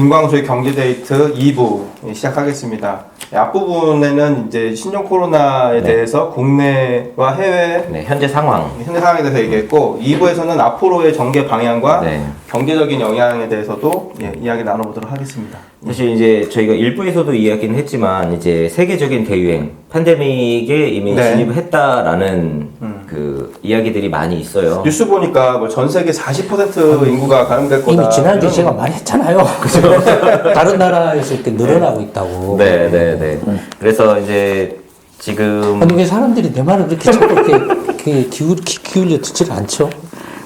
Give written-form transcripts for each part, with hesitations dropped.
김광수의 경제데이트 2부 시작하겠습니다. 앞부분에는 이제 신종 코로나에 대해서 국내와 해외 현재 상황에 대해서 얘기했고 2부에서는 앞으로의 전개 방향과 경제적인 영향에 대해서도 이야기 나눠보도록 하겠습니다. 사실 이제 저희가 1부에서도 이야기는 했지만 이제 세계적인 대유행 팬데믹에 이미 진입을 했다라는 그 이야기들이 많이 있어요. 뉴스 보니까 뭐 전 세계 40% 인구가 감염될 거다. 이미 지난주에 제가 말했잖아요. 다른 나라에서 이렇게 늘어나고 있다고. 네네네. 그래서 이제 지금 아니 왜 사람들이 내 말을 그렇게 자꾸 이렇게 기울여 듣질 않죠?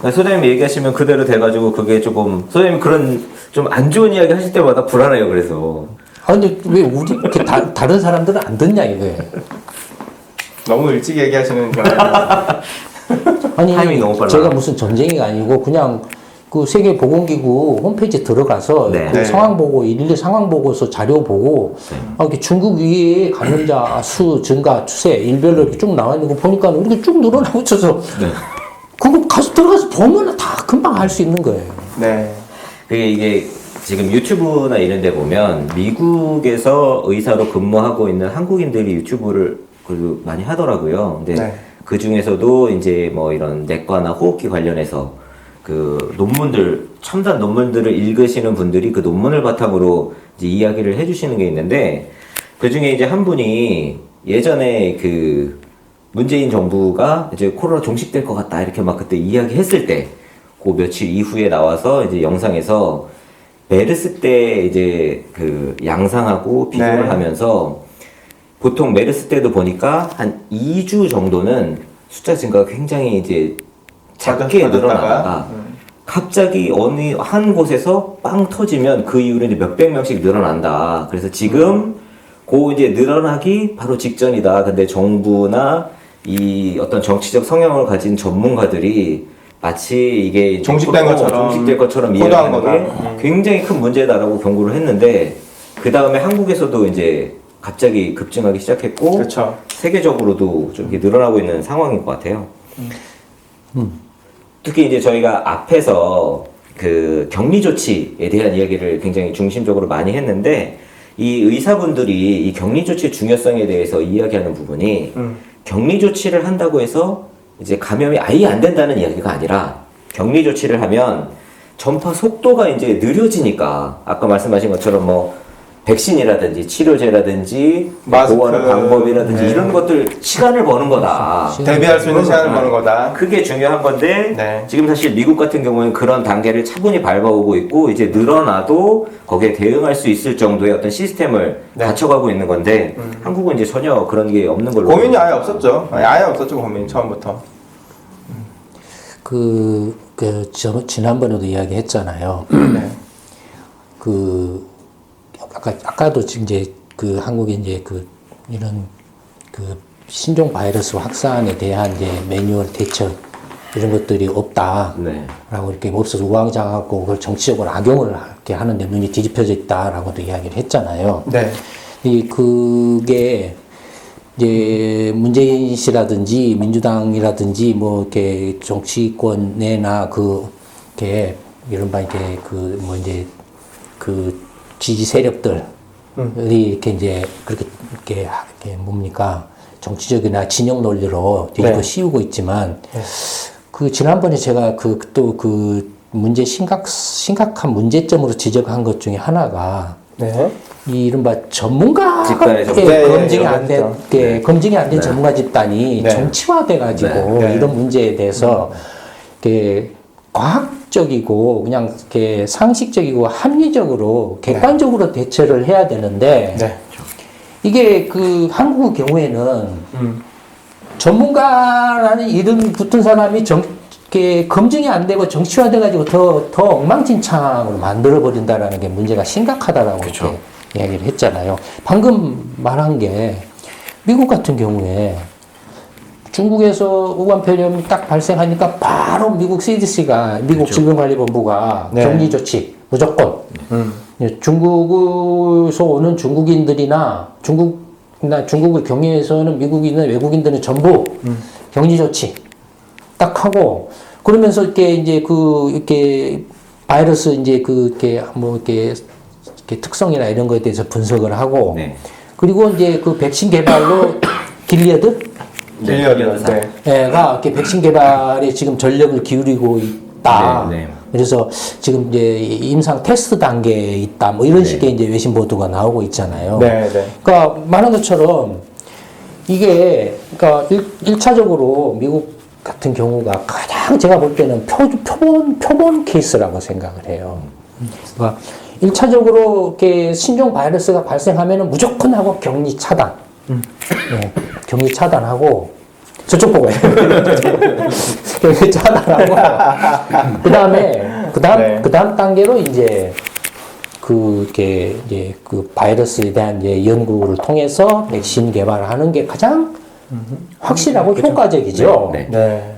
소장님 얘기하시면 그대로 돼가지고 그게 조금 소장님 그런 좀 안 좋은 이야기 하실 때마다 불안해요. 그래서 아니 왜 우리 이렇게 다른 사람들은 안 듣냐 이거예요. 너무 일찍 얘기하시는 아니 타이밍이 너무 빨라. 제가 무슨 전쟁이가 아니고 그냥 그 세계보건기구 홈페이지 들어가서 그 상황 보고 일일 상황 보고서 자료 보고 이렇게 중국 위에 감염자 수 증가 추세 일별로 이렇게 쭉 나와 있는 거 보니까 이렇게 쭉 늘어나고 있어서 그거 들어가서 보면 다 금방 알 수 있는 거예요. 네. 그게 이게 지금 유튜브나 이런 데 보면 미국에서 의사로 근무하고 있는 한국인들이 유튜브를 그 많이 하더라고요. 근데 그 중에서도 이제 뭐 이런 내과나 호흡기 관련해서 그 논문들, 첨단 논문들을 읽으시는 분들이 그 논문을 바탕으로 이제 이야기를 해주시는 게 있는데 그 중에 이제 한 분이 예전에 그 문재인 정부가 이제 코로나 종식될 것 같다 이렇게 막 그때 이야기했을 때 그 며칠 이후에 나와서 이제 영상에서 메르스 때 이제 그 양상하고 비교를 하면서 보통 메르스 때도 보니까 한 2주 정도는 숫자 증가가 굉장히 이제 작게 늘어나다가 갑자기 어느 한 곳에서 빵 터지면 그 이후로 이제 몇백 명씩 늘어난다. 그래서 지금 그 이제 늘어나기 바로 직전이다. 근데 정부나 이 어떤 정치적 성향을 가진 전문가들이 마치 이게 종식된 것처럼 이야기하는 게 굉장히 큰 문제다라고 경고를 했는데 그 다음에 한국에서도 이제 갑자기 급증하기 시작했고 세계적으로도 좀 이렇게 늘어나고 있는 상황인 것 같아요. 특히 이제 저희가 앞에서 그 격리 조치에 대한 이야기를 굉장히 중심적으로 많이 했는데 이 의사분들이 이 격리 조치의 중요성에 대해서 이야기하는 부분이 격리 조치를 한다고 해서 이제 감염이 아예 안 된다는 이야기가 아니라 격리 조치를 하면 전파 속도가 이제 느려지니까 아까 말씀하신 것처럼 뭐 백신이라든지 치료제라든지 보호하는 방법이라든지 이런 것들 시간을 버는 거다. 대비할 수 있는 시간을 버는 거다. 그게 중요한 건데 지금 사실 미국 같은 경우는 그런 단계를 차분히 밟아오고 있고 이제 늘어나도 거기에 대응할 수 있을 정도의 어떤 시스템을 갖춰가고 있는 건데 한국은 이제 전혀 그런 게 없는 걸로 고민이 아예 없었죠. 아예 없었죠. 고민 처음부터. 지난번에도 이야기했잖아요. 아까도 이제 그 한국에 이제 이런 신종 바이러스 확산에 대한 이제 매뉴얼 대처 이런 것들이 없다라고 이렇게 없어서 우왕좌왕하고 그걸 정치적으로 악용을 이렇게 하는데 눈이 뒤집혀져 있다라고도 이야기를 했잖아요. 그게 이제 문재인 씨라든지 민주당이라든지 뭐 이렇게 정치권 내나 이렇게 이른바 이렇게 이제 지지 세력들이 이렇게 이제 이렇게 뭡니까 정치적이나 진영 논리로 뒤집어 씌우고 있지만 지난번에 제가 심각한 문제점으로 지적한 것 중에 하나가 이 이른바 전문가 검증이 안 된 전문가 집단이 정치화돼 가지고 이런 문제에 대해서 과학적이고 그냥 이렇게 상식적이고 합리적으로 객관적으로 대처를 해야 되는데 이게 한국의 경우에는 전문가라는 이름 붙은 사람이 검증이 안 되고 정치화돼 가지고 더 엉망진창으로 만들어 버린다라는 게 문제가 심각하다라고 이렇게 이야기를 했잖아요. 방금 말한 게 미국 같은 경우에 중국에서 우한폐렴이 딱 발생하니까 바로 미국 CDC가 미국 질병관리본부가 격리 조치 무조건 중국에서 오는 중국인들이나 중국을 경유해서는 미국인은 외국인들은 전부 격리 조치 딱 하고 그러면서 이렇게 이제 이렇게 바이러스 이제 이렇게 이렇게 특성이나 이런 거에 대해서 분석을 하고 네. 그리고 이제 그 백신 개발로 길리어드 네. 가 이렇게 백신 개발에 지금 전력을 기울이고 있다. 네, 네. 그래서 지금 이제 임상 테스트 단계에 있다. 뭐 이런 네. 식의 이제 외신 보도가 나오고 있잖아요. 네, 네. 그러니까 말한 것처럼 이게 그러니까 1차적으로 미국 같은 경우가 가장 제가 볼 때는 표본 케이스라고 생각을 해요. 그러니까 1차적으로 이렇게 신종 바이러스가 발생하면은 무조건 하고 격리 차단. 네, 격리 차단하고 저쪽 보고 해요. 격리 차단하고 그다음 단계로 이제 그게 이제 그 바이러스에 대한 이제 연구를 통해서 백신 개발하는 게 가장 확실하고 효과적이죠. 네. 네.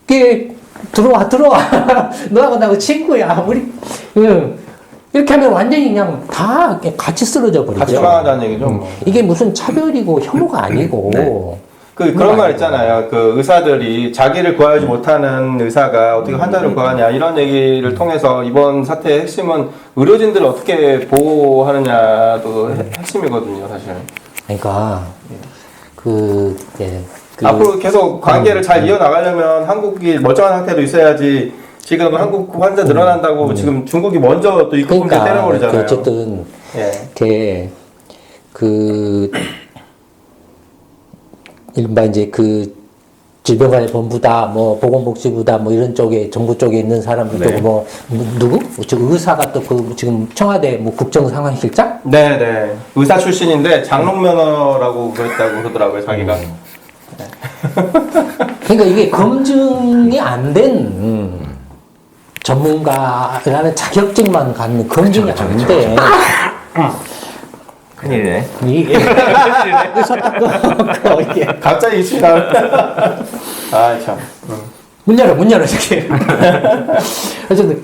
이게 들어와 너하고 나하고 친구야 우리 이렇게 하면 완전히 그냥 다 같이 쓰러져 버리죠. 같이 망하자는 얘기죠. 이게 무슨 차별이고 혐오가 아니고 네. 그런 말 있잖아요. 그 의사들이 자기를 구하지 못하는 의사가 어떻게 환자를 구하냐 이런 얘기를 통해서 이번 사태의 핵심은 의료진들을 어떻게 보호하느냐도 핵심이거든요, 사실. 그러니까 앞으로 계속 관계를 잘 이어나가려면 한국이 멀쩡한 상태로 있어야지. 지금 한국 환자 늘어난다고 지금 중국이 먼저 또 입국 금지 때려버리잖아요. 어쨌든 예. 일반 이제 그 질병관리본부다, 뭐 보건복지부다, 뭐 이런 쪽에 정부 쪽에 있는 사람들도 네. 뭐 누구? 저 의사가 또 그 지금 청와대 뭐 국정상황실장? 네네. 의사 출신인데 장롱면허라고 그랬다고 그러더라고요, 자기가. 그러니까 이게 검증이 안 된 전문가라는 자격증만 갖는 검증이 안 돼. 큰일이네. 갑자기 이슈 나올 아, 참. 문 열어, 이렇게. 어쨌든,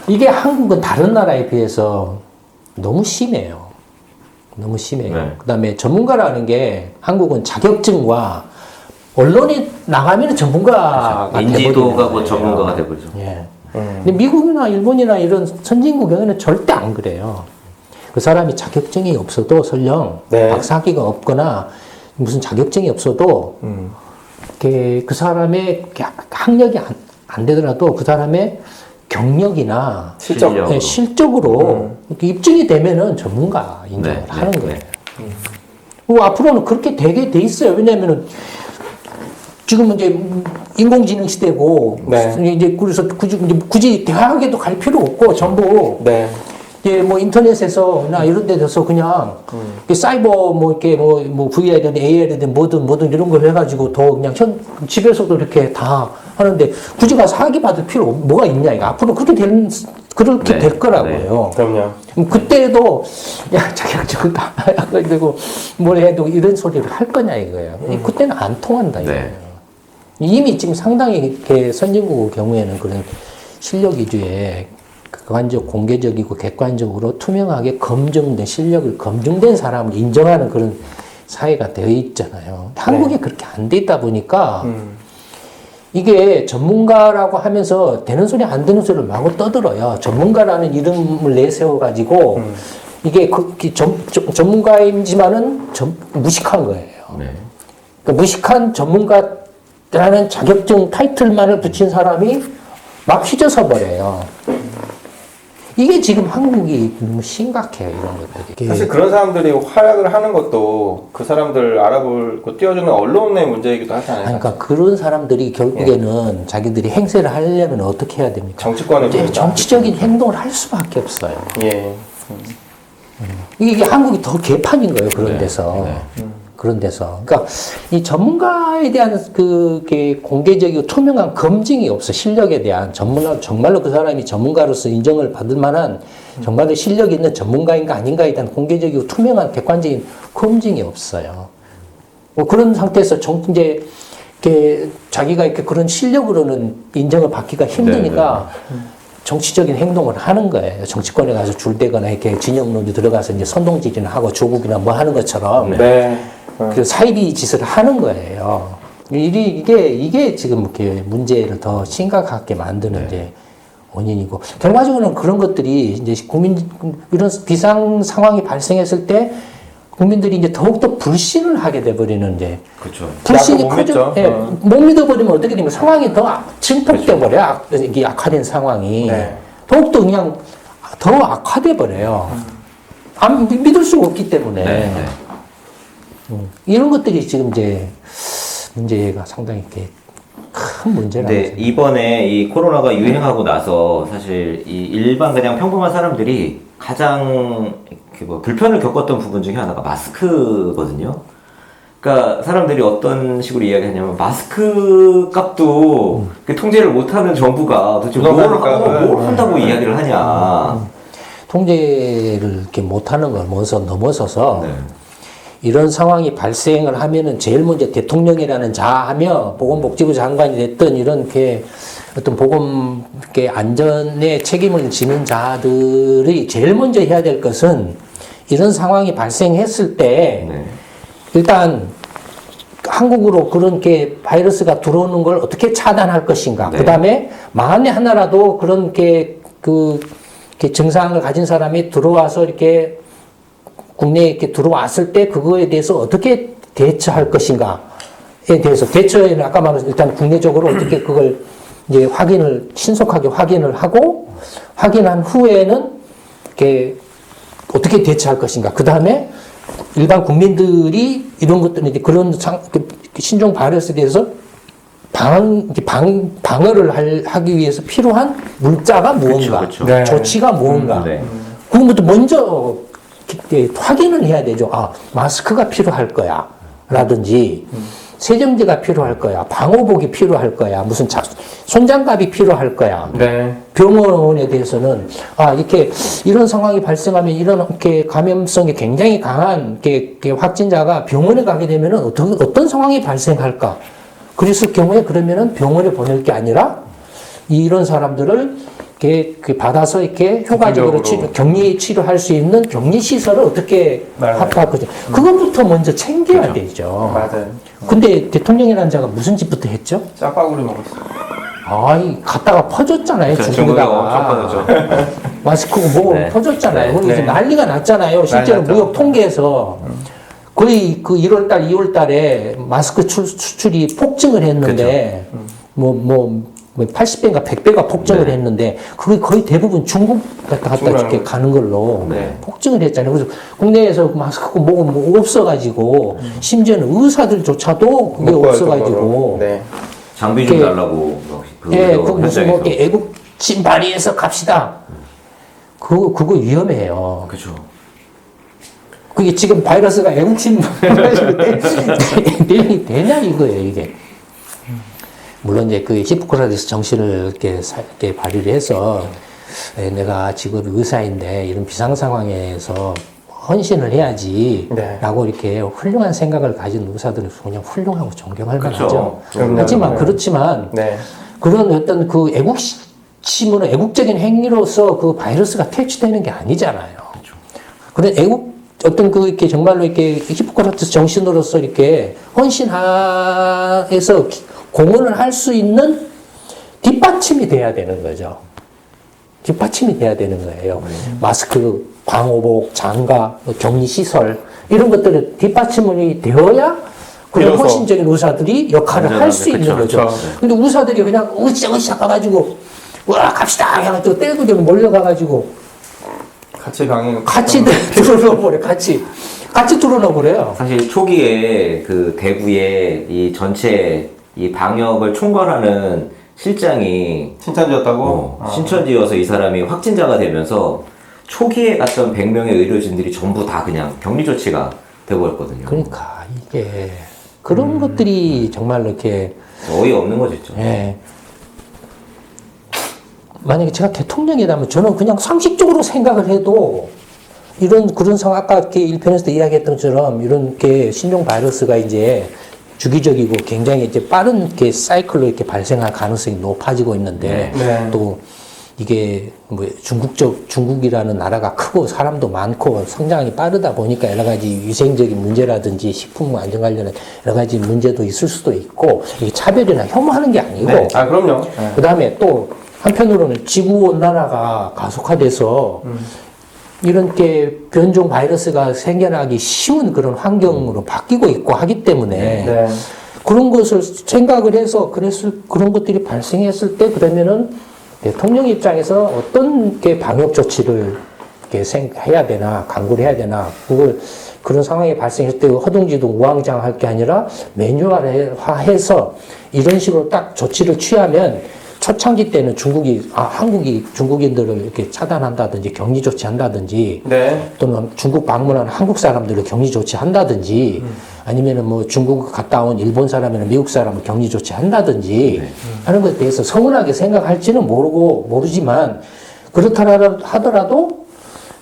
이게 한국은 다른 나라에 비해서 너무 심해요. 너무 심해요. 네. 그 다음에 전문가라는 게 한국은 자격증과 언론에 나가면 전문가가 인지도가 뭐 돼버리는 전문가가 거예요. 돼버리죠. 예. 근데 미국이나 일본이나 이런 선진국에는 절대 안 그래요. 그 사람이 자격증이 없어도 설령 네. 박사학위가 없거나 무슨 자격증이 없어도 그 사람의 학력이 안 되더라도 그 사람의 경력이나 실적. 실적으로 이렇게 입증이 되면은 전문가 인정을 하는 거예요. 앞으로는 그렇게 되게 돼 있어요. 왜냐면은 지금은 이제 인공지능 시대고 이제 그래서 굳이 대학에도 갈 필요 없고 전부 이제 뭐 인터넷에서나 이런 데서 그냥 사이버 뭐 이렇게 뭐 VR이든 AR이든 뭐든 이런 걸 해가지고 더 그냥 집에서도 이렇게 다 하는데 굳이 가서 학위 받을 필요 뭐가 있냐 이거 앞으로 그렇게 될 거라고요. 그럼요. 그때도 야 자격증 다 되고 뭘 해도 이런 소리를 할 거냐 이거예요. 그때는 안 통한다 이거예요. 이미 지금 상당히 이렇게 선진국의 경우에는 그런 실력 위주의 객관적, 공개적이고 객관적으로 투명하게 검증된 실력을 검증된 사람을 인정하는 그런 사회가 되어 있잖아요. 한국이 그렇게 안 돼 있다 보니까 이게 전문가라고 하면서 되는 소리 안 되는 소리를 마구 떠들어요. 전문가라는 이름을 내세워가지고 이게 전문가이지만은 무식한 거예요. 그러니까 무식한 전문가라는 자격증 타이틀만을 붙인 사람이 막 휘저서 버려요. 이게 지금 한국이 너무 심각해요, 이런 것들이. 사실 그런 사람들이 활약을 하는 것도 그 사람들 알아보고 띄워주는 언론의 문제이기도 하잖아요. 그러니까 그런 사람들이 결국에는 자기들이 행세를 하려면 어떻게 해야 됩니까? 정치권에 정치적인 행동을 할 수밖에 없어요. 예. 이게 한국이 더 개판인 거예요, 그런 데서. 그런 데서. 그러니까 이 전문가에 대한 그게 공개적이고 투명한 검증이 없어. 실력에 대한 정말로 그 사람이 전문가로서 인정을 받을 만한 정말로 실력이 있는 전문가인가 아닌가에 대한 공개적이고 투명한 객관적인 검증이 없어요. 뭐 그런 상태에서 이제 이렇게 자기가 이렇게 그런 실력으로는 인정을 받기가 힘드니까 정치적인 행동을 하는 거예요. 정치권에 가서 줄 대거나 이렇게 진영론에 들어가서 이제 선동질이나 하고 조국이나 뭐 하는 것처럼. 그 사이비 짓을 하는 거예요. 이게 지금 이렇게 문제를 더 심각하게 만드는 이제 원인이고 결과적으로는 그런 것들이 이제 이런 비상 상황이 발생했을 때 국민들이 이제 더욱더 불신을 하게 돼버리는 이제 그렇죠. 불신이 못 커져 믿죠. 예, 못 믿어버리면 어떻게 되면 상황이 더 증폭돼 버려 이게 악화된 상황이 네. 더욱더 그냥 더 악화돼 버려요. 안 믿을 수가 없기 때문에 네. 이런 것들이 지금 이제 문제가 상당히 이렇게 큰 문제라고 근데 이번에 이 코로나가 유행하고 나서 사실 이 일반 그냥 평범한 사람들이 가장 이렇게 뭐 불편을 겪었던 부분 중에 하나가 마스크거든요. 그러니까 사람들이 어떤 식으로 이야기하냐면 마스크 값도 통제를 못하는 정부가 도대체 뭘 한다고 이야기를 하냐. 통제를 이렇게 못하는 걸 넘어서서 네. 이런 상황이 발생을 하면은 제일 먼저 대통령이라는 자하며 보건복지부 장관이 됐던 이런 게 어떤 보건 안전에 책임을 지는 자들이 제일 먼저 해야 될 것은 이런 상황이 발생했을 때 네. 일단 한국으로 그런 게 바이러스가 들어오는 걸 어떻게 차단할 것인가. 네. 그 다음에 만에 하나라도 그런 이렇게 증상을 가진 사람이 들어와서 이렇게 국내에 이렇게 들어왔을 때 그거에 대해서 어떻게 대처할 것인가에 대해서 대처에는 아까 말한 일단 국내적으로 어떻게 그걸 이제 신속하게 확인을 하고 확인한 후에는 이렇게 어떻게 대처할 것인가. 그 다음에 일반 국민들이 이런 것들은 이제 그런 신종 바이러스에 대해서 방어를 하기 위해서 필요한 물자가 무언가, 그쵸. 네. 조치가 무언가. 네. 그것부터 먼저 확인을 해야 되죠. 마스크가 필요할 거야. 라든지, 세정제가 필요할 거야. 방호복이 필요할 거야. 무슨 손장갑이 필요할 거야. 네. 병원에 대해서는, 이런 상황이 발생하면 이렇게 감염성이 굉장히 강한 확진자가 병원에 가게 되면 어떤 상황이 발생할까? 그랬을 경우에 그러면은 병원에 보낼 게 아니라 이런 사람들을 이렇게 받아서 이렇게 효과적으로 격리 치료할 수 있는 격리 시설을 어떻게 확보할 거죠. 그것부터 먼저 챙겨야 되죠. 맞아요. 근데 대통령이라는 자가 무슨 짓부터 했죠? 짜파구리 먹었어요. 갔다가 퍼졌잖아요. 중국에다가 엄청 퍼졌죠. 마스크고 뭐 네. 퍼졌잖아요. 그래서 네. 난리가 났잖아요. 실제로 났죠. 무역 통계에서 거의 그 1월달, 2월달에 마스크 수출이 폭증을 했는데, 80배인가 100배가 폭증을 네. 했는데, 그게 거의 대부분 중국 갖다 이렇게 가는 걸로 네. 폭증을 했잖아요. 그래서 국내에서 마스크 뭐 없어가지고, 심지어는 의사들조차도 그게 없어가지고, 네. 장비 좀 이렇게- 달라고 그 무슨 뭐 이렇게 애국심 발휘해서 갑시다. 그거 위험해요. 그렇죠. 그게 지금 바이러스가 애국심 대응이 되냐 이거예요 이게. 물론 이제 그 히포크라테스 정신을 이렇게 발휘를 해서 내가 직업이 의사인데 이런 비상 상황에서 헌신을 해야지라고 이렇게 훌륭한 생각을 가진 의사들은 그냥 훌륭하고 존경할 만하죠. 하지만 그렇지만 네. 그런 어떤 그 애국심으로 애국적인 행위로서 그 바이러스가 퇴치되는 게 아니잖아요. 그런 어떤 이렇게 정말로 이렇게 히포크라테스 정신으로서 이렇게 헌신해서 공헌을 할 수 있는 뒷받침이 돼야 되는 거죠. 뒷받침이 돼야 되는 거예요. 마스크, 방호복, 장갑, 격리시설, 이런 것들은 뒷받침이 되어야 그런 비로소. 헌신적인 의사들이 역할을 할 수 있는 거죠. 그쵸. 근데 의사들이 그냥 으쌰으쌰 가가지고, 갑시다! 해가지고 떼고 좀 몰려가가지고, 같이 들어넣어버려, 같이 들어넣어버려요. 사실 초기에 그 대구에 이 전체 이 방역을 총괄하는 실장이 신천지였다고? 신천지여서 이 사람이 확진자가 되면서 초기에 갔던 100명의 의료진들이 전부 다 그냥 격리 조치가 되어버렸거든요. 그러니까 이게 그런 것들이 정말로 이렇게 어이없는 거죠, 진짜. 예. 만약에 제가 대통령이라면 저는 그냥 상식적으로 생각을 해도 그런 상황, 아까 이렇게 1편에서도 이야기했던 것처럼 이런 게 신종 바이러스가 이제 주기적이고 굉장히 이제 빠른 이렇게 사이클로 이렇게 발생할 가능성이 높아지고 있는데 네. 또 이게 뭐 중국이라는 나라가 크고 사람도 많고 성장이 빠르다 보니까 여러 가지 위생적인 문제라든지 식품 안전 관련한 여러 가지 문제도 있을 수도 있고 이게 차별이나 혐오하는 게 아니고 네. 그럼요. 네. 그 다음에 또 한편으로는 지구 온난화가 가속화돼서 이런 게 변종 바이러스가 생겨나기 쉬운 그런 환경으로 바뀌고 있고 하기 때문에 네. 그런 것을 생각을 해서 그런 것들이 발생했을 때 그러면은 대통령 입장에서 어떤 게 방역 조치를 이렇게 해야 되나, 강구를 해야 되나, 그런 상황이 발생했을 때 허둥지둥 우왕좌왕할 게 아니라 매뉴얼화해서 이런 식으로 딱 조치를 취하면 초창기 때는 한국이 중국인들을 이렇게 차단한다든지 격리 조치한다든지 네. 또는 중국 방문한 한국 사람들을 격리 조치한다든지 아니면은 뭐 중국 갔다 온 일본 사람이나 미국 사람을 격리 조치한다든지 하는 것에 대해서 서운하게 생각할지는 모르지만 그렇다 하더라도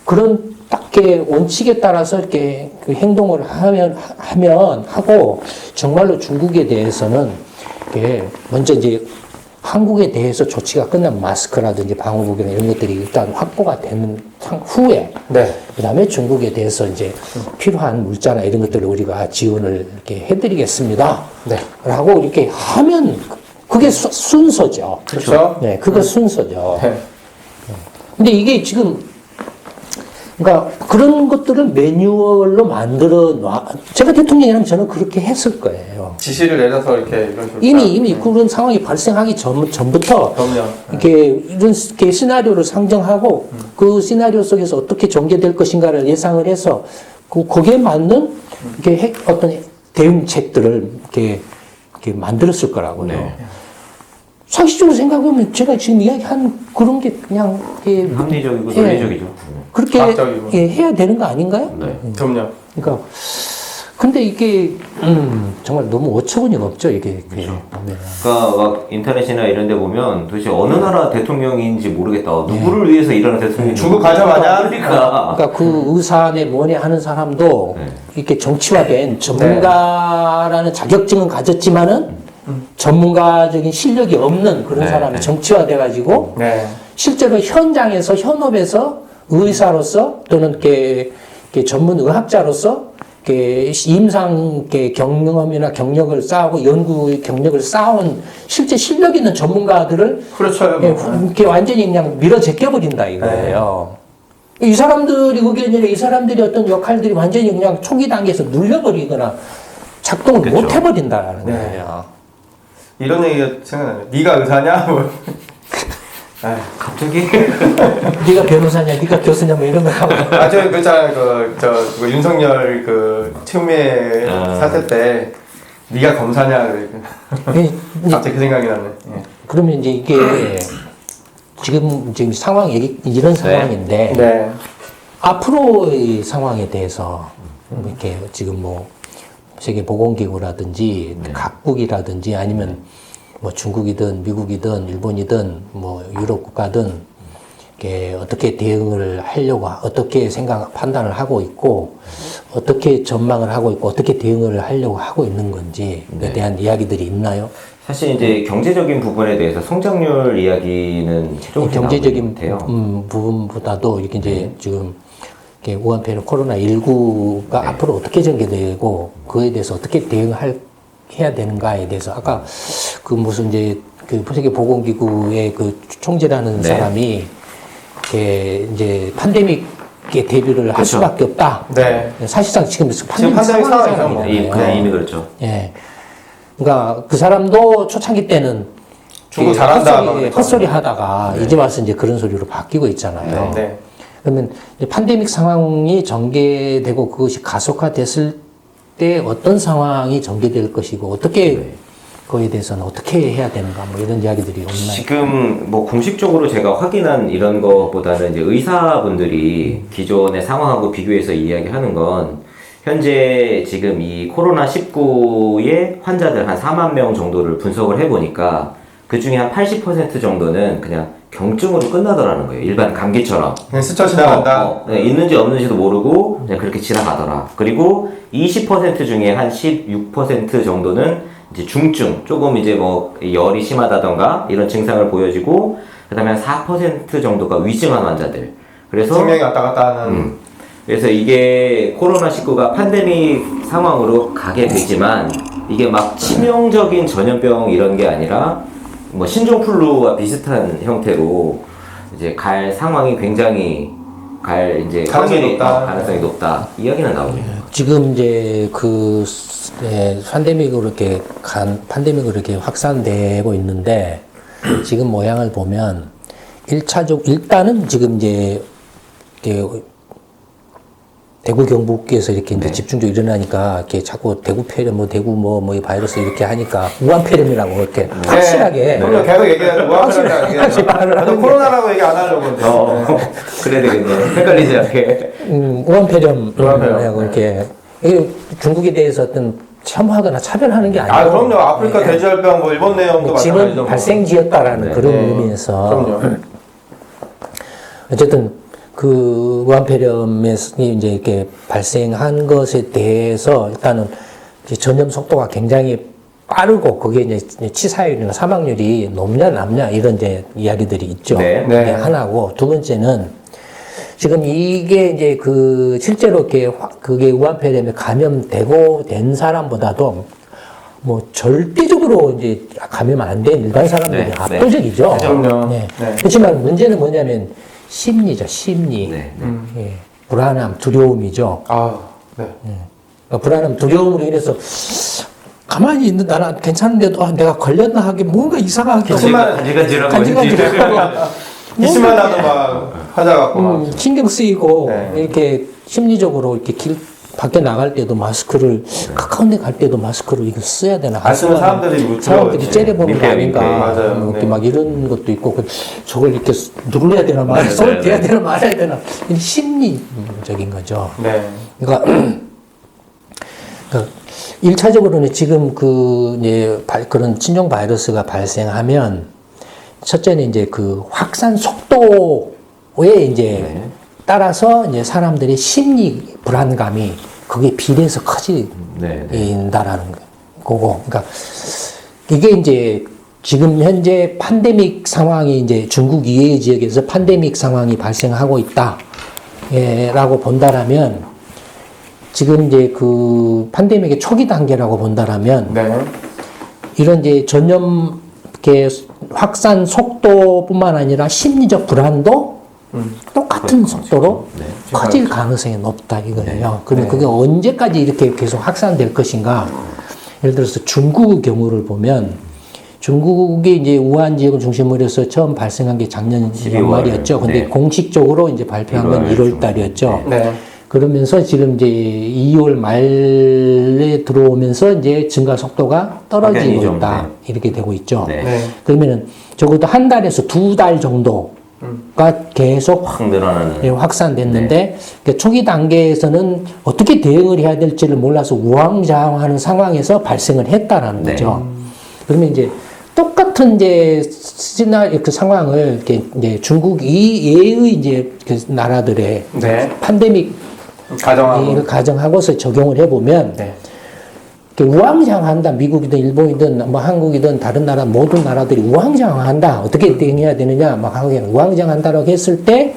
그런 딱게 원칙에 따라서 이렇게 그 행동을 하고 정말로 중국에 대해서는 이렇게 먼저 이제 한국에 대해서 조치가 끝나면 마스크라든지 방호복이나 이런 것들이 일단 확보가 되는 후에 네. 그다음에 중국에 대해서 이제 필요한 물자나 이런 것들을 우리가 지원을 이렇게 해드리겠습니다. 네. 라고 이렇게 하면 그게 순서죠. 그렇죠. 네, 그거 순서죠. 네. 근데 이게 지금 그러니까 그런 것들을 매뉴얼로 제가 대통령이라면 저는 그렇게 했을 거예요. 지시를 내려서 이렇게 이런 식으로. 이미 그런 상황이 발생하기 전부터 그럼요. 이렇게 이런 시나리오를 상정하고 그 시나리오 속에서 어떻게 전개될 것인가를 예상을 해서 거기에 맞는 이렇게 어떤 대응책들을 이렇게 만들었을 거라고요. 네. 상식적으로 생각하면 제가 지금 이야기한 그런 게 그냥 합리적이고 예. 논리적이죠. 그렇게 과학적이고. 해야 되는 거 아닌가요? 네. 그럼요. 그러니까 근데 이게 정말 너무 어처구니가 없죠 이게. 보면. 그러니까 막 인터넷이나 이런 데 보면 도대체 어느 나라 대통령인지 모르겠다. 누구를 위해서 일하는 대통령인지 중국 가자마자? 그러니까. 그러니까 그 의사네 뭐네 하는 사람도 네. 이렇게 정치화된 전문가라는 자격증은 가졌지만은 전문가적인 실력이 없는 그런 네, 사람이 네. 정치화돼가지고 네. 실제로 현장에서 현업에서 의사로서 또는 이렇게 전문 의학자로서 이렇게 임상 경험이나 경력을 쌓고 연구 경력을 쌓아온 실제 실력 있는 전문가들을 그렇죠. 이렇게 완전히 그냥 밀어 제껴버린다 이거예요. 이 사람들이 의견이나 이 사람들이 어떤 역할들이 완전히 그냥 초기 단계에서 눌려버리거나 작동을 그렇죠. 못 해버린다라는 네. 거예요. 이런 얘기가 생각나요. 네가 의사냐? 뭐. 아휴. 갑자기 네가 변호사냐, 네가 교수냐, 뭐 이런 거 하고. 저 그잖아요. 그 윤석열 그 추미애 사태 때 네가 검사냐 그래. 이제 갑자기 그 생각이 나네. 예. 그러면 이제 이게 지금 이런 상황인데 네. 앞으로의 상황에 대해서 이렇게 지금 뭐 세계보건기구라든지 각국이라든지 아니면 뭐 중국이든 미국이든 일본이든 뭐 유럽 국가든 이렇게 어떻게 대응을 하려고 어떻게 판단을 하고 있고 어떻게 전망을 하고 있고 어떻게 대응을 하려고 하고 있는 건지에 대한 이야기들이 있나요? 사실 이제 경제적인 부분에 대해서 성장률 이야기는 조금 경제적인 돼요. 부분보다도 이렇게 이제 지금 이렇게 우한폐렴 코로나19가 앞으로 어떻게 전개되고 그에 대해서 어떻게 해야 되는가에 대해서 아까 그 무슨 그 세계보건기구의 그 총재라는 사람이 이제 팬데믹에 대비를 할 그렇죠. 수밖에 없다. 네. 사실상 지금 팬데믹 팬데믹 상황이죠. 상황이잖아요. 그냥 이미 그렇죠. 예. 그러니까 그 사람도 초창기 때는 중국 잘한다. 헛소리 하다가 이제 와서 이제 그런 소리로 바뀌고 있잖아요. 네. 그러면 이제 팬데믹 상황이 전개되고 그것이 가속화됐을 때 어떤 상황이 전개될 것이고 어떻게 그거에 대해서는 어떻게 해야 되는가 뭐 이런 이야기들이 없나요? 지금 뭐 공식적으로 제가 확인한 이런 것보다는 이제 의사분들이 기존의 상황하고 비교해서 이야기하는 건 현재 지금 이 코로나19의 환자들 한 4만 명 정도를 분석을 해보니까 그 중에 한 80% 정도는 그냥 경증으로 끝나더라는 거예요. 일반 감기처럼. 그냥 스쳐 지나간다. 네, 있는지 없는지도 모르고 그냥 그렇게 지나가더라. 그리고 20% 중에 한 16% 정도는 이제 중증, 조금 이제 뭐 열이 심하다던가 이런 증상을 보여지고 그다음에 한 4% 정도가 위중한 환자들. 그래서 생명이 왔다 갔다 하는. 그래서 이게 코로나19가 팬데믹 상황으로 가게 되지만 이게 막 치명적인 전염병 이런 게 아니라 뭐 신종플루와 비슷한 형태로 이제 갈 상황이 굉장히 이제 가능성이 확률이 높다. 가능성이 높다 이야기는 나옵니다. 지금 이제 팬데믹으로 이렇게 확산되고 있는데 지금 모양을 보면 1차적 일단은 지금 이제 대구 경북에서 이렇게 이제 집중적으로 일어나니까 이렇게 자꾸 대구 폐렴 대구 이 바이러스 이렇게 하니까 우한 폐렴이라고 이렇게 확실하게 그럼요. 계속 얘기하죠. 우한폐렴이라고 얘기하죠. 저도 코로나라고 얘기 안 하려고 했는데. 그래야 되겠네. 헷갈리지 않게. 우한 폐렴이라고 이렇게 이게 중국에 대해서 어떤 혐오하거나 차별하는 게 아니고 그럼요. 아프리카 돼지열병, 뭐 일본 내용도 지는 마찬가지죠. 발생지였다라는 그런 의미에서 그럼요. 어쨌든 그 우한폐렴이 이제 이렇게 발생한 것에 대해서 일단은 이제 전염 속도가 굉장히 빠르고 그게 이제 치사율이나 사망률이 높냐 남냐 이런 이제 이야기들이 있죠. 네. 네. 이게 하나고 두 번째는 지금 이게 이제 실제로 이렇게 그게 우한폐렴에 감염되고 된 사람보다도 뭐 절대적으로 이제 감염 안 된 일반 사람들이 네, 압도적이죠. 그럼요. 네. 네. 그렇지만 문제는 뭐냐면 심리죠, 심리. 네. 예, 불안함, 두려움이죠. 네. 그러니까 불안함, 두려움으로 인해서 가만히 있는 나는 괜찮은데도 내가 걸렸나 하게 뭔가 이상하게 간질간질하고 기침만 나도 막 화자갖고 막. 신경 쓰이고 네. 이렇게 심리적으로 이렇게 밖에 나갈 때도 마스크를 가까운 데 갈 때도 마스크를 이거 써야 되나 안 쓰는 사람들이 묻죠. 사람들이 째려보는 거 민폐, 아닌가 민폐. 맞아요. 이렇게 네. 막 이런 것도 있고 저걸 이렇게 눌러야 되나 손을 대야 되나 말아야 되나 이게 심리적인 거죠. 네. 그러니까 1차적으로는 지금 그런 친종 바이러스가 발생하면 첫째는 이제 그 확산 속도에 이제 따라서 이제 사람들의 심리 불안감이 그게 비례해서 커진다라는 거고, 그러니까 이게 이제 지금 현재 팬데믹 상황이 이제 중국 이외의 지역에서 팬데믹 상황이 발생하고 있다라고 본다라면 지금 이제 그 팬데믹의 초기 단계라고 본다라면 네. 이런 이제 전염 확산 속도뿐만 아니라 심리적 불안도 똑같은 속도로 커질 가능성이 높다 이거예요. 그러면 그게 언제까지 이렇게 계속 확산될 것인가? 예를 들어서 중국의 경우를 보면 중국이 이제 우한 지역을 중심으로 해서 처음 발생한 게 작년 12월. 연말이었죠. 근데 네. 공식적으로 이제 발표한 건 1월 달이었죠. 네. 그러면서 지금 이제 2월 말에 들어오면서 이제 증가 속도가 떨어지고 확연히 좀, 있다. 이렇게 되고 있죠. 네. 네. 그러면은 적어도 한 달에서 2달 정도가 계속 확 늘어나는. 확산됐는데 그 초기 단계에서는 어떻게 대응을 해야 될지를 몰라서 우왕좌왕하는 상황에서 발생을 했다라는 네. 거죠. 그러면 이제 똑같은 이제 그 상황을 이렇게 이제 중국 이외의 이제 그 나라들의 네. 팬데믹 가정하고. 가정하고서 적용을 해보면 네. 우왕좌왕한다. 미국이든 일본이든 뭐 한국이든 다른 나라 모든 나라들이 우왕좌왕한다. 어떻게 대응해야 되느냐 막 하고 우왕좌왕한다라고 했을 때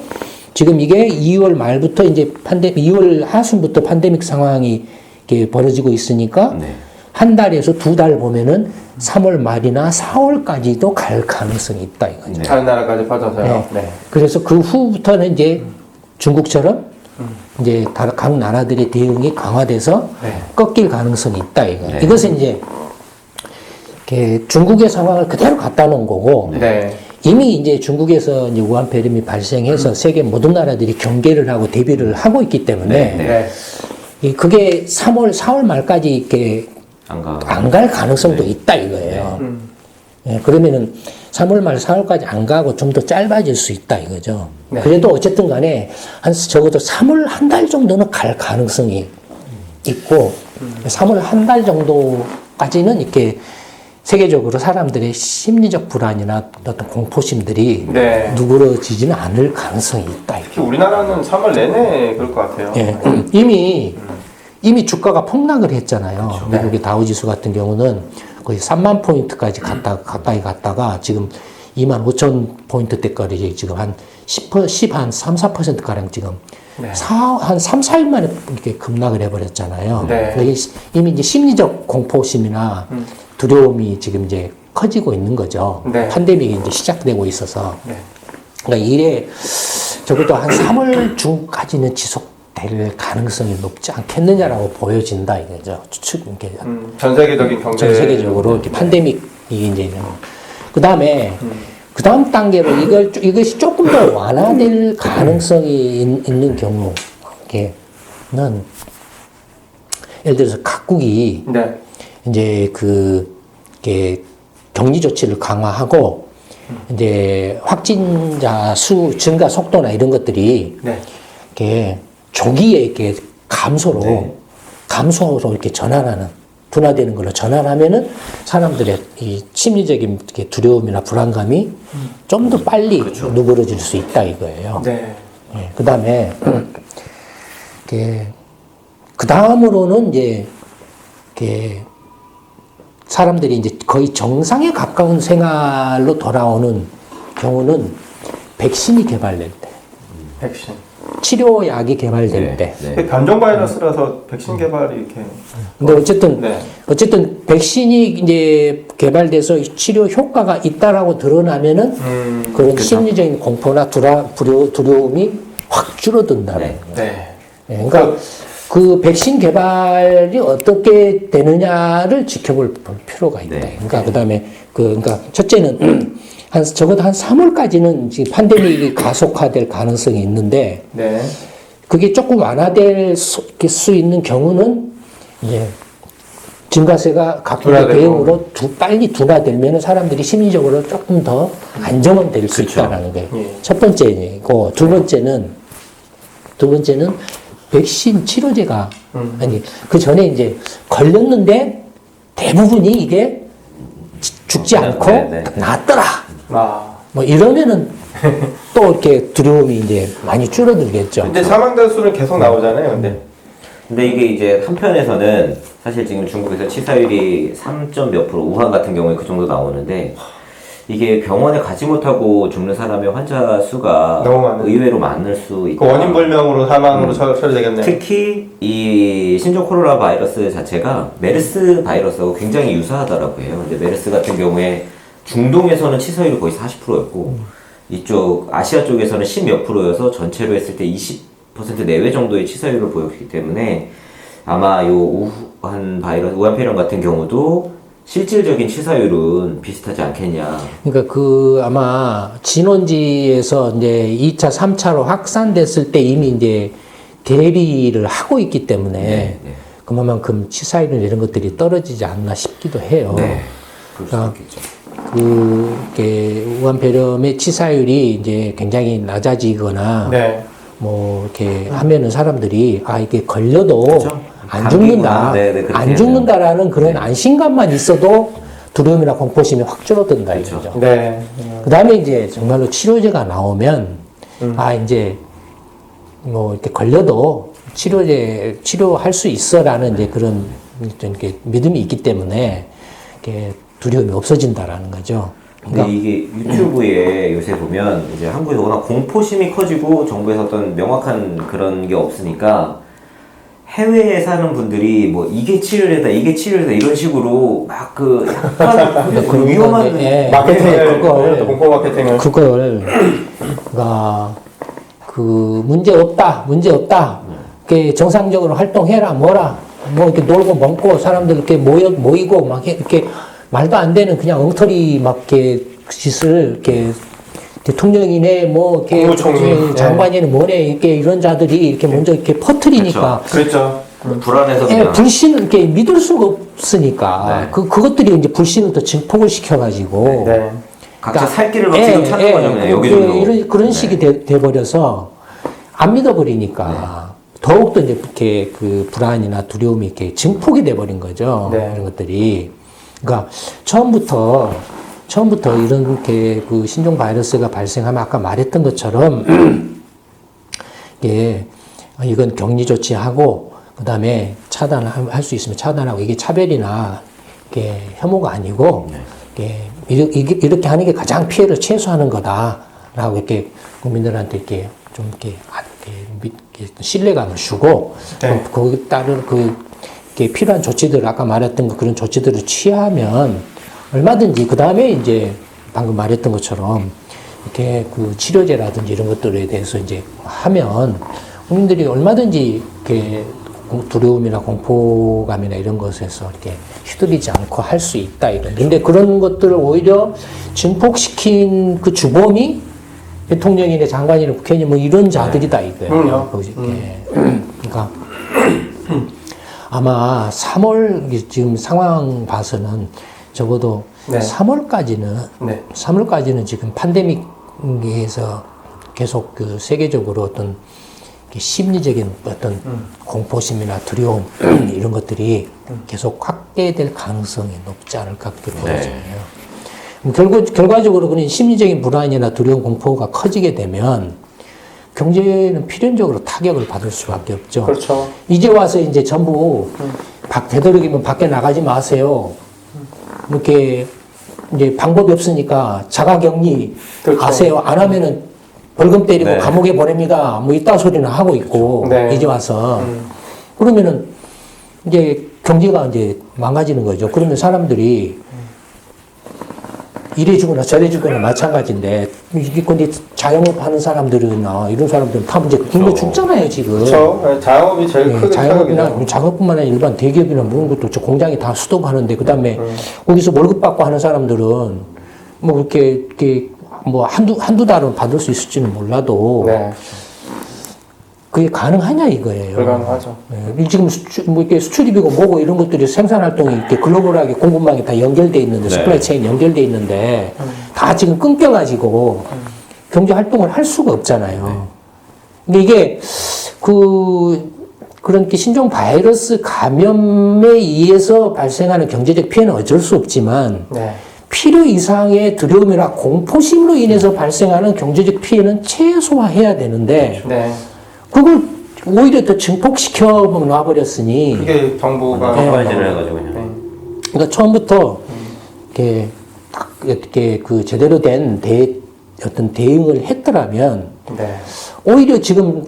지금 이게 2월 말부터 이제 2월 하순부터 팬데믹 상황이 이렇게 벌어지고 있으니까 네. 한 달에서 2달 보면은 3월 말이나 4월까지도 갈 가능성이 있다 이거죠. 다른 나라까지 퍼져서요. 네. 그래서 그 후부터는 이제 중국처럼 이제 각 나라들의 대응이 강화돼서 네. 꺾일 가능성이 있다 이거. 네. 이것은 이제 이렇게 중국의 상황을 그대로 갖다 놓은 거고 네. 이미 이제 중국에서 이제 우한폐렴이 발생해서 세계 모든 나라들이 경계를 하고 대비를 하고 있기 때문에 네. 그게 4월 말까지 이렇게 안 갈 가능성도 있다 이거예요. 예, 그러면은 3월 말 4월까지 안 가고 좀 더 짧아질 수 있다 이거죠. 네. 그래도 어쨌든 간에 적어도 3월 한 달 정도는 갈 가능성이 있고 3월 한 달 정도까지는 이렇게 세계적으로 사람들의 심리적 불안이나 어떤 공포심들이 네. 누그러지지는 않을 가능성이 있다. 특히 우리나라는 3월 내내 그럴 것 같아요. 예, 이미 주가가 폭락을 했잖아요. 그렇죠. 미국의 다우지수 같은 경우는 거의 3만 포인트까지 가까이 갔다가 지금 2만 5천 포인트 때까지 지금 한 4% 가량 지금 한 3, 4일 만에 이렇게 급락을 해버렸잖아요. 네. 이게 이미 이제 심리적 공포심이나 두려움이 지금 이제 커지고 있는 거죠. 네. 팬데믹이 이제 시작되고 있어서. 네. 그러니까 이게 적어도 한 3월 중까지는 지속될 가능성이 높지 않겠느냐라고 보여진다 이거죠. 추측 이렇게 전 세계적인 경제. 전 세계적으로 이렇게 팬데믹이 이제 그 다음에 그 다음 단계로 이것이 조금 더 완화될 가능성이 있는 경우에는 예를 들어서 각국이 네. 이제 이렇게 격리 조치를 강화하고 이제 확진자 수 증가 속도나 이런 것들이 네. 이렇게 조기에 이렇게 감소로 이렇게 전환하는 둔화되는 걸로 전환하면은 사람들의 이 심리적인 이렇게 두려움이나 불안감이 좀 더 빨리 누그러질 수 있다 이거예요. 네. 예, 그다음에 그 다음으로는 이제 이렇게 사람들이 이제 거의 정상에 가까운 생활로 돌아오는 경우는 백신이 개발될 때, 백신. 치료약이 개발될 때. 네. 변종 바이러스라서 백신 개발이 이렇게. 근데 네. 어쨌든 백신이 이제 개발돼서 치료 효과가 있다라고 드러나면은 그런 심리적인 공포나 두려움이 확 줄어든다는 네. 거예요. 네. 예, 그러니까 그 백신 개발이 어떻게 되느냐를 지켜볼 필요가 있다. 네. 그러니까 그다음에 그러니까 첫째는 적어도 한 3월까지는 지금 팬데믹이 가속화될 가능성이 있는데 네. 그게 조금 완화될 수 있는 경우는 이제 증가세가 각국의 둔화되고. 대응으로 빨리 둔화되면 사람들이 심리적으로 조금 더 안정화될 수 있다라는 게 첫 번째이고 두 번째는 백신 치료제가 아니 그 전에 이제 걸렸는데 대부분이 이게 죽지 않고 낫더라. 아. 뭐 이러면은 또 이렇게 두려움이 이제 많이 줄어들겠죠. 근데 사망자 수는 계속 나오잖아요. 근데 이게 이제 한편에서는 사실 지금 중국에서 치사율이 3점 몇 프로, 우한 같은 경우에 그 정도 나오는데 이게 병원에 가지 못하고 죽는 사람의 환자 수가 너무 많아요. 의외로 많을 수 있다. 그 원인 불명으로 사망으로 처리되겠네요. 특히 이 신종 코로나 바이러스 자체가 메르스 바이러스하고 굉장히 유사하더라고요. 근데 메르스 같은 경우에 중동에서는 치사율이 거의 40%였고 이쪽 아시아 쪽에서는 10몇 프로여서 전체로 했을 때 20% 내외 정도의 치사율을 보였기 때문에 아마 요 우한 바이러스, 우한폐렴 같은 경우도 실질적인 치사율은 비슷하지 않겠냐. 그러니까 그 아마 진원지에서 이제 2차, 3차로 확산됐을 때 이미 이제 대비를 하고 있기 때문에 그만큼 치사율 이런 것들이 떨어지지 않나 싶기도 해요. 네. 그럴 수 그러니까 있겠죠. 이렇게 우한폐렴의 치사율이 이제 굉장히 낮아지거나 네. 뭐 이렇게 하면은 사람들이 이게 걸려도 그렇죠. 안 죽는다, 감기구나. 네, 그렇게 안 죽는다라는 그런 안심감만 있어도 두려움이나 공포심이 확 줄어든다 이거죠. 네. 그 다음에 이제 정말로 치료제가 나오면 이제 뭐 이렇게 걸려도 치료할 수 있어라는 이제 그런 이렇게 믿음이 있기 때문에 이렇게 두려움이 없어진다라는 거죠. 근데 이게 유튜브에 요새 보면 이제 한국에서 워낙 공포심이 커지고 정부에서 어떤 명확한 그런 게 없으니까 해외에 사는 분들이 뭐 이게 치료제다 이런 식으로 막 그 약간 그 위험한 예, 마케팅을, 그걸 공포 마케팅을. 그러니까 그 문제 없다. 이렇게 정상적으로 활동해라 뭐라 뭐 이렇게 놀고 먹고 사람들 이렇게 모이고 막 이렇게 말도 안 되는 그냥 엉터리 막 이렇게 짓을 이렇게 대통령이네 뭐 이렇게 국무총리 장관이네 뭐네 이렇게 이런 자들이 이렇게 먼저 이렇게 퍼뜨리니까 그렇죠. 불안해서 예, 그냥 불신을 이렇게 믿을 수가 없으니까 그것들이 이제 불신을 더 증폭을 시켜가지고 네. 각자 살 길을 막 지금 찾는 거죠. 그냥 여기저기로. 그런 식이 돼버려서 안 믿어버리니까 더욱더 이제 이렇게 그 불안이나 두려움이 이렇게 증폭이 돼버린 거죠. 네. 이런 것들이. 그러니까 처음부터 이렇게 그 신종 바이러스가 발생하면 아까 말했던 것처럼 이건 격리 조치하고 그다음에 차단할 수 있으면 차단하고 이게 차별이나 이게 혐오가 아니고 이렇게 하는 게 가장 피해를 최소화하는 거다라고 이렇게 국민들한테 이렇게 좀 이렇게 신뢰감을 주고 거기에 따른 이렇게 필요한 조치들 아까 말했던 그런 조치들을 취하면 얼마든지 그 다음에 이제 방금 말했던 것처럼 이렇게 그 치료제라든지 이런 것들에 대해서 이제 하면 국민들이 얼마든지 이렇게 두려움이나 공포감이나 이런 것에서 이렇게 휘둘리지 않고 할 수 있다 이런. 근데 그런 것들을 오히려 증폭시킨 그 주범이 대통령이나 장관이나 국회의원 뭐 이런 자들이다 이거예요. 그러니까 아마 3월 지금 상황 봐서는 적어도 네. 3월까지는 지금 팬데믹에서 계속 그 세계적으로 어떤 심리적인 어떤 공포심이나 두려움 이런 것들이 계속 확대될 가능성이 높지 않을까 그렇게 보여져요. 결과적으로 그런 심리적인 불안이나 두려움, 공포가 커지게 되면 경제는 필연적으로 타격을 받을 수밖에 없죠. 그렇죠. 이제 와서 이제 전부 되도록이면 밖에 나가지 마세요. 이렇게 이제 방법이 없으니까 자가격리 그렇죠. 가세요. 안 하면은 벌금 때리고 네. 감옥에 보냅니다. 뭐 이따 소리는 하고 있고 네. 이제 와서 그러면은 이제 경제가 이제 망가지는 거죠. 그러면 사람들이 이래주거나 저래주거나 마찬가지인데 근데 자영업 하는 사람들이나 이런 사람들은 다 이제 굶어 죽잖아요 지금. 그렇죠. 자영업이 제일 크게 자영업이나 타격이죠. 작업뿐만 아니라 일반 대기업이나 모든 것도 저 공장이 다 스톱하는데 그다음에 거기서 월급 받고 하는 사람들은 뭐 이렇게 뭐 한두 달은 받을 수 있을지는 몰라도 네. 그게 가능하냐 이거예요. 불가능하죠. 네. 지금 뭐 이렇게 수출입이고 뭐고 이런 것들이 생산 활동이 이렇게 글로벌하게 공급망이 다 연결돼 있는데 서플라이 체인 연결돼 있는데 다 지금 끊겨가지고 경제 활동을 할 수가 없잖아요. 근데 이게 그런 신종 바이러스 감염에 의해서 발생하는 경제적 피해는 어쩔 수 없지만 네. 필요 이상의 두려움이나 공포심으로 인해서 발생하는 경제적 피해는 최소화해야 되는데 네. 그걸 오히려 더 증폭시켜 놔버렸으니 그게 정부가 발전을 해가지고 그냥. 그러니까 처음부터 이렇게 딱 이렇게 그 제대로 된 어떤 대응을 했더라면 네. 오히려 지금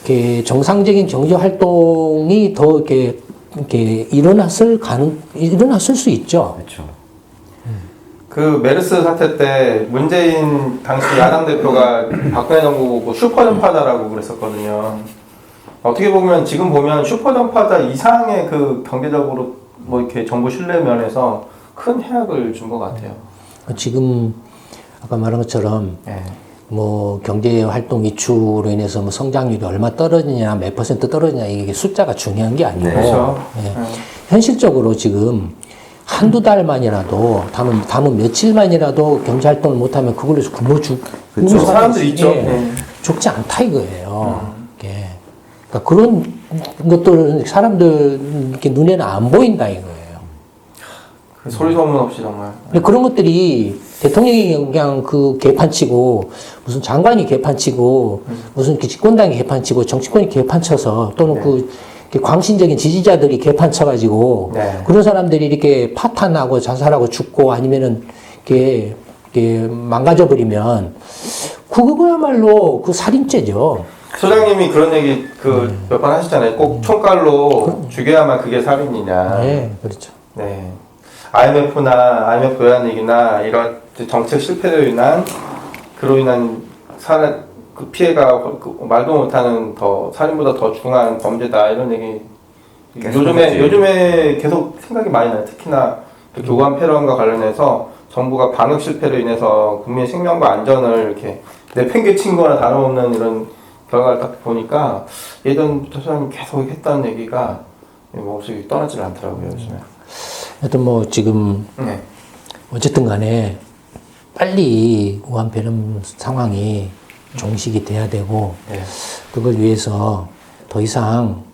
이렇게 정상적인 경제 활동이 더 이렇게 일어났을 수 있죠. 그렇죠. 그 메르스 사태 때 문재인 당시 야당 대표가 박근혜 정부 보고 슈퍼전파다라고 그랬었거든요. 어떻게 보면 지금 보면 슈퍼전파다 이상의 그 경제적으로 뭐 이렇게 정부 신뢰 면에서 큰 해악을 준 것 같아요. 지금 아까 말한 것처럼 네. 뭐 경제 활동 이축으로 인해서 뭐 성장률이 얼마 떨어지냐, 몇 % 떨어지냐 이게 숫자가 중요한 게 아니고 그렇죠. 예. 현실적으로 지금 한두 달만이라도 담은 며칠만이라도 경제 활동을 못하면 그걸로 굶어 그렇죠. 사람들이 있죠. 네. 죽지 않다 이거예요. 예. 그러니까 그런 것들은 사람들 이렇게 눈에는 안 보인다 이거예요. 그 소리 소문 없이 정말. 근데 그런 것들이 대통령이 그냥 그 개판치고 무슨 장관이 개판치고 무슨 집권당이 개판치고 정치권이 개판쳐서 또는 그 광신적인 지지자들이 개판쳐가지고 네. 그런 사람들이 이렇게 파탄하고 자살하고 죽고 아니면은 이렇게 망가져버리면 그거야말로 그 살인죄죠. 소장님이 그런 얘기 몇 번 하시잖아요. 꼭 총칼로 죽여야만 그게 살인이냐. 네, 그렇죠. 네. IMF 외환위기나 이런 정책 실패로 인한 그로 인한 그 피해가 말도 못하는 살인보다 더 중한 범죄다 이런 얘기 요즘에 계속 생각이 많이 나요. 특히나 그 교관 폐렴과 관련해서 정부가 방역 실패로 인해서 국민의 생명과 안전을 이렇게 내팽개친 거나 다름없는 이런 결과를 딱 보니까 예전부터 소장님 계속 했던 얘기가 머릿속에 떠나질 않더라고요 요즘에. 하여튼 뭐 지금 네. 어쨌든 간에 빨리 우한 폐렴 상황이 종식이 돼야 되고 네. 그걸 위해서 더 이상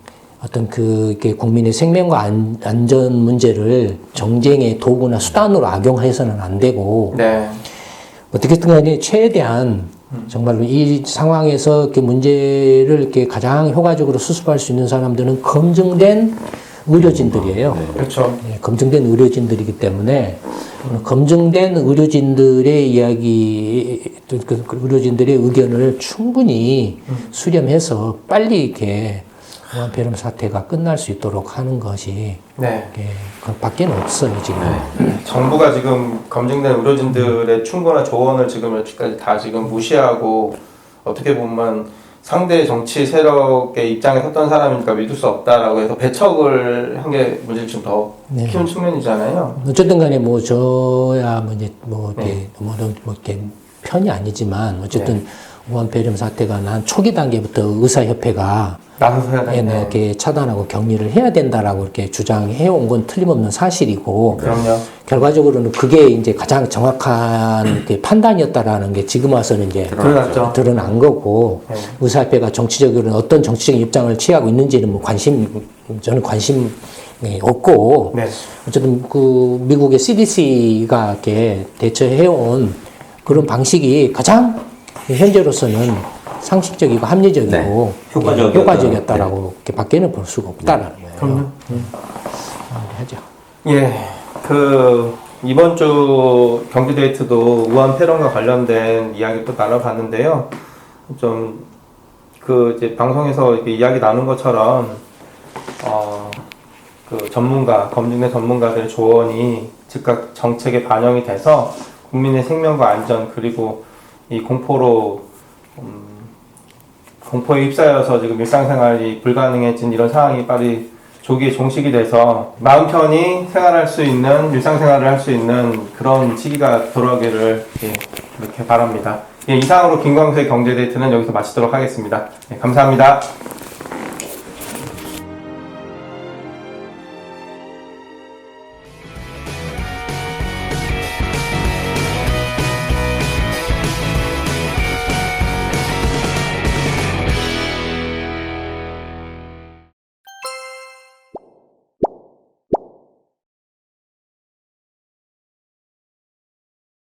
어떤 이게 국민의 생명과 안전 문제를 정쟁의 도구나 수단으로 악용해서는 안 되고 네. 어떻게든 간에 최대한 정말로 이 상황에서 이렇게 문제를 이렇게 가장 효과적으로 수습할 수 있는 사람들은 검증된 의료진들이에요. 그렇죠. 예, 검증된 의료진들이기 때문에 검증된 의료진들의 의료진들의 의견을 충분히 수렴해서 빨리 이렇게 우한폐렴 사태가 끝날 수 있도록 하는 것이 네. 그 밖에는 없어요 지금. 정부가 지금 검증된 의료진들의 충고나 조언을 지금 여기까지 다 지금 무시하고 어떻게 보면 상대 정치 세력의 입장에 섰던 사람이니까 믿을 수 없다라고 해서 배척을 한 게 문제를 좀 더 네. 키운 측면이잖아요. 어쨌든 간에 뭐 저야 뭐 이제 뭐 이렇게 네. 뭐 이렇게 편이 아니지만 어쨌든 우한폐렴 사태가 난 초기 단계부터 의사협회가 나서서 해야 되네. 이렇게 차단하고 격리를 해야 된다라고 이렇게 주장해 온 건 틀림없는 사실이고 그럼요. 결과적으로는 그게 이제 가장 정확한 그 판단이었다라는 게 지금 와서는 이제 드러났죠. 드러난 거고 네. 의사협회가 정치적으로는 어떤 정치적인 입장을 취하고 있는지는 뭐 저는 관심이 없고 네. 어쨌든 그 미국의 CDC가 이렇게 대처해온 그런 방식이 가장 현재로서는 상식적이고 합리적이고 네. 효과적이었다라고 이렇게 밖에는 볼 수가 없다라는 거예요. 그럼요. 하죠. 예, 그 이번 주 경기데이트도 우한폐렴과 관련된 이야기 또 나눠봤는데요. 좀 그 이제 방송에서 이렇게 이야기 나눈 것처럼 그 전문가, 검증된 전문가들의 조언이 즉각 정책에 반영이 돼서 국민의 생명과 안전 그리고 이 공포에 휩싸여서 지금 일상생활이 불가능해진 이런 상황이 빨리 조기에 종식이 돼서 마음 편히 생활할 수 있는 일상생활을 할 수 있는 그런 시기가 돌아오기를 이렇게 바랍니다. 예, 이상으로 김광수의 경제데이트는 여기서 마치도록 하겠습니다. 예, 감사합니다.